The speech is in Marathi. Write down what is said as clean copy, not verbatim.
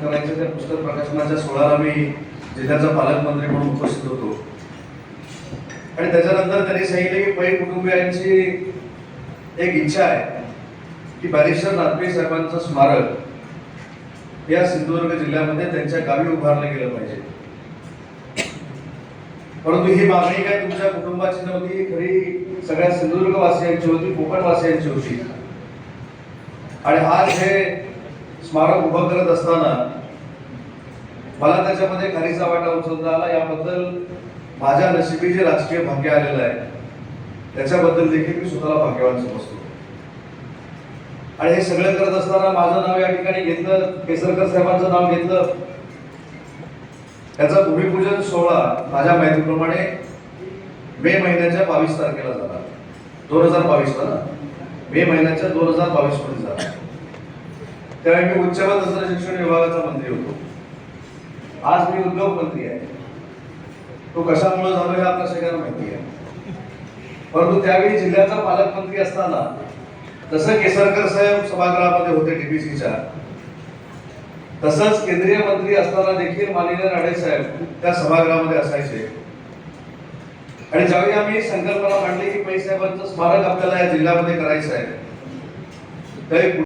करायचं त्या पुस्तक प्रकाशनाच्या सोहळ्याला मी जिल्ह्याचा पालकमंत्री म्हणून उपस्थित होतो आणि त्याच्यानंतर त्यांनी सांगितले की पै कुटुंबियांची एक इच्छा आहे की बॅरिस्टर नाथपै साहेबांचं स्मारक या सिंधुदुर्ग जिल्ह्यामध्ये त्यांच्या गावी उभारलं गेलं पाहिजे. परंतु ही मागणी काय तुमच्या कुटुंबाची नव्हती, खरी सगळ्या सिंधुदुर्ग वासियांची होती, कोकण वासियांची होती. आणि आज हे स्मारक उभं करत असताना मला त्याच्यामध्ये खारीचा वाटा उचलता आला. याबद्दल माझ्या नशिबी जे राजकीय भाग्य आलेलं आहे त्याच्याबद्दल देखील मी स्वतःला भाग्यवान समजतो. आणि हे सगळं करत असताना माझं नाव या ठिकाणी घेतलं, केसरकर साहेबांचं नाव घेतलं. त्याचा भूमिपूजन सोहळा माझ्या माहितीप्रमाणे मे महिन्याच्या 22 तारखेला झाला. 2022 ना, मे महिन्याच्या 2022 मध्ये झाला. त्यावेळी मी उच्च व तंत्र शिक्षण विभागाचा मंत्री होतो. आज मी उद्योग मंत्री आहे. तो कशामुळे झालो हे आपल्या सगळ्यांना माहिती आहे. परंतु त्यावेळी जिल्ह्याचा पालकमंत्री असताना जसं केसरकर साहेब सभागृहामध्ये होते डीपीसीच्या, तसंच केंद्रीय मंत्री असताना देखील माननीय राणे साहेब त्या सभागृहामध्ये असायचे. आणि ज्यावेळी आम्ही संकल्पना मांडली की पै साहेबांचं स्मारक आपल्याला या जिल्ह्यामध्ये करायचं आहे, त्यावेळी